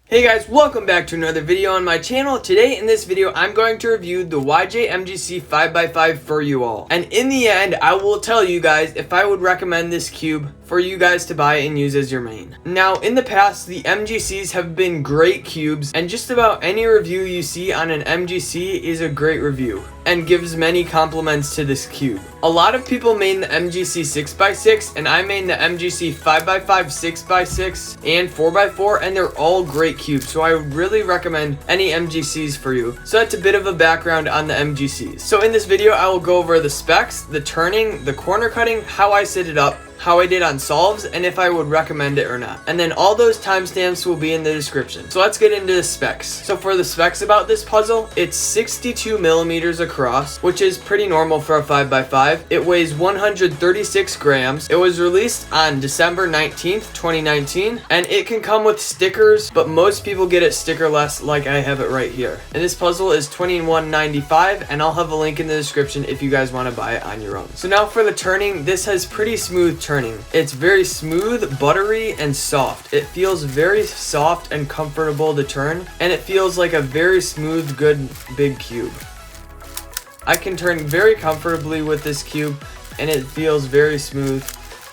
Hey guys, welcome back to another video on my channel. Today in this video, I'm going to review the YJ Mgc 5x5 for you all. And in the end, I will tell you guys if I would recommend this cube for you guys to buy and use as your main. Now, in the past, the MGCs have been great cubes, and just about any review you see on an MGC is a great review and gives many compliments to this cube. A lot of people main the Mgc 6x6, and I main the Mgc 5x5, 6x6, and 4x4, and they're all great cubes, so I would really recommend any MGCs for you. So that's a bit of a background on the MGCs. So in this video, I will go over the specs, the turning, the corner cutting, how I set it up, how I did on solves, and if I would recommend it or not. And then all those timestamps will be in the description. So let's get into the specs. So for the specs about this puzzle, it's 62 millimeters across, which is pretty normal for a 5x5. It weighs 136 grams. It was released on December 19th, 2019, and it can come with stickers, but most people get it stickerless like I have it right here. And this puzzle is $21.95, and I'll have a link in the description if you guys want to buy it on your own. So now for the turning, this has pretty smooth turning. It's very smooth, buttery, and soft. It feels very soft and comfortable to turn, and it feels like a very smooth, good, big cube. I can turn very comfortably with this cube, and it feels very smooth.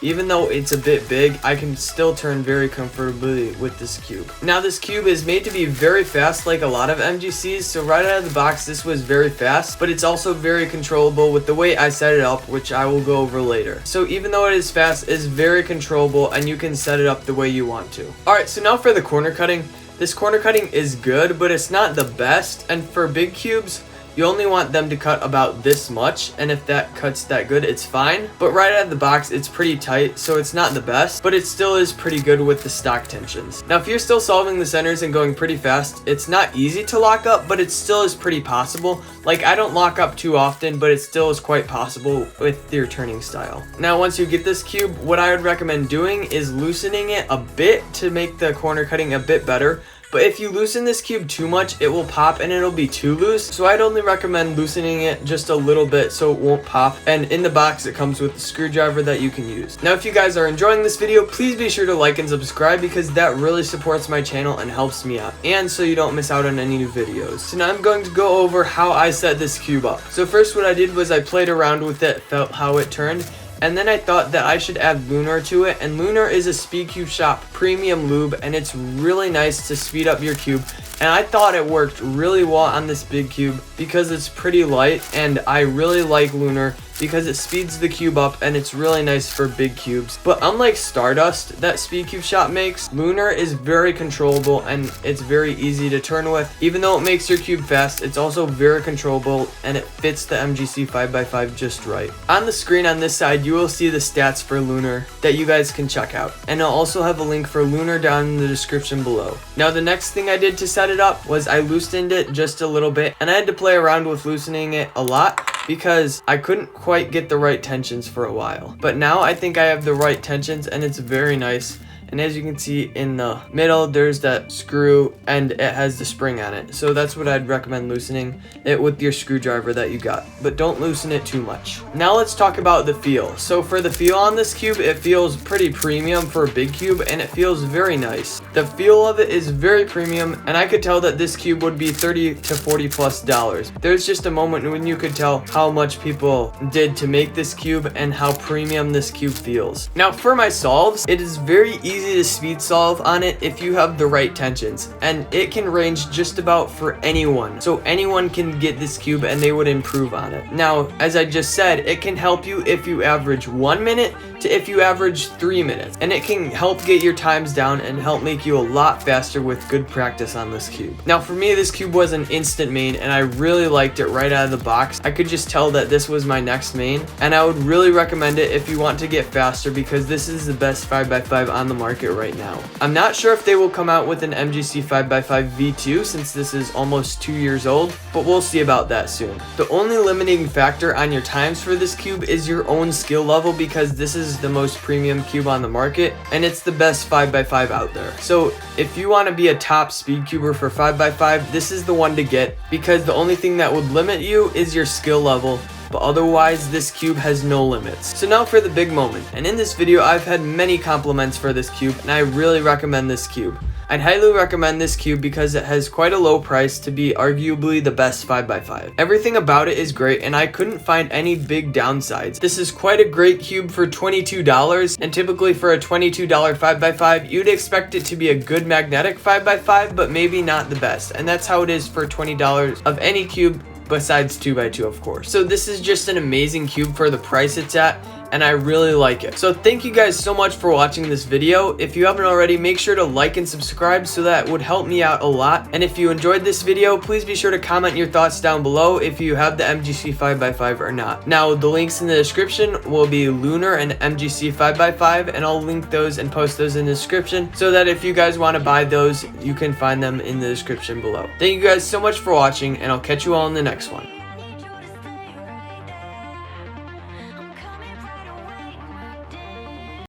Even though it's a bit big, I can still turn very comfortably with this cube. Now this cube is made to be very fast like a lot of MGCs, so right out of the box this was very fast, but it's also very controllable with the way I set it up, which I will go over later. So even though it is fast, it's very controllable and you can set it up the way you want to. Alright, so now for the corner cutting. This corner cutting is good, but it's not the best, and for big cubes, you only want them to cut about this much, and if that cuts that good, it's fine. But right out of the box, it's pretty tight, so it's not the best, but it still is pretty good with the stock tensions. Now, if you're still solving the centers and going pretty fast, it's not easy to lock up, but it still is pretty possible. Like, I don't lock up too often, but it still is quite possible with your turning style. Now, once you get this cube, what I would recommend doing is loosening it a bit to make the corner cutting a bit better. But if you loosen this cube too much, it will pop and it'll be too loose. So I'd only recommend loosening it just a little bit so it won't pop. And in the box, it comes with a screwdriver that you can use. Now, if you guys are enjoying this video, please be sure to like and subscribe because that really supports my channel and helps me out. And so you don't miss out on any new videos. So now I'm going to go over how I set this cube up. So first what I did was I played around with it, felt how it turned. And then I thought that I should add Lunar to it, and Lunar is a Speed Cube Shop premium lube, and it's really nice to speed up your cube. And I thought it worked really well on this big cube because it's pretty light, and I really like Lunar because it speeds the cube up and it's really nice for big cubes. But unlike Stardust that Speed Cube Shop makes, Lunar is very controllable and it's very easy to turn with. Even though it makes your cube fast, it's also very controllable and it fits the Mgc 5x5 just right. On the screen on this side, you will see the stats for Lunar that you guys can check out. And I'll also have a link for Lunar down in the description below. Now the next thing I did to set it up was I loosened it just a little bit, and I had to play around with loosening it a lot because I couldn't quite get the right tensions for a while. But now I think I have the right tensions and it's very nice. And as you can see in the middle, there's that screw and it has the spring on it. So that's what I'd recommend loosening it with your screwdriver that you got. But don't loosen it too much. Now let's talk about the feel. So for the feel on this cube, it feels pretty premium for a big cube and it feels very nice. The feel of it is very premium, and I could tell that this cube would be $30 to $40+. There's just a moment when you could tell how much people did to make this cube and how premium this cube feels. Now for my solves, it is very easy to speed solve on it if you have the right tensions, and it can range just about for anyone, so anyone can get this cube and they would improve on it. Now, as I just said, it can help you if you average 1 minute to if you average 3 minutes, and it can help get your times down and help make you a lot faster with good practice on this cube. Now for me, this cube was an instant main and I really liked it right out of the box. I could just tell that this was my next main, and I would really recommend it if you want to get faster because this is the best 5x5 on the market right now. I'm not sure if they will come out with an Mgc 5x5 V2 since this is almost 2 years old, but we'll see about that soon. The only limiting factor on your times for this cube is your own skill level because this is the most premium cube on the market and it's the best 5x5 out there. So if you want to be a top speed cuber for 5x5, this is the one to get because the only thing that would limit you is your skill level. But otherwise, this cube has no limits. So now for the big moment, and in this video I've had many compliments for this cube and I really recommend this cube. I'd highly recommend this cube because it has quite a low price to be arguably the best 5x5. Everything about it is great and I couldn't find any big downsides. This is quite a great cube for $22, and typically for a $22 5x5 you'd expect it to be a good magnetic 5x5, but maybe not the best, and that's how it is for $20 of any cube besides 2x2, of course. So this is just an amazing cube for the price it's at, and I really like it. So thank you guys so much for watching this video. If you haven't already, make sure to like and subscribe, so that would help me out a lot. And if you enjoyed this video, please be sure to comment your thoughts down below if you have the MGC 5x5 or not. Now the links in the description will be Lunar and MGC 5x5, and I'll link those and post those in the description so that if you guys want to buy those, you can find them in the description below. Thank you guys so much for watching, and I'll catch you all in the next one.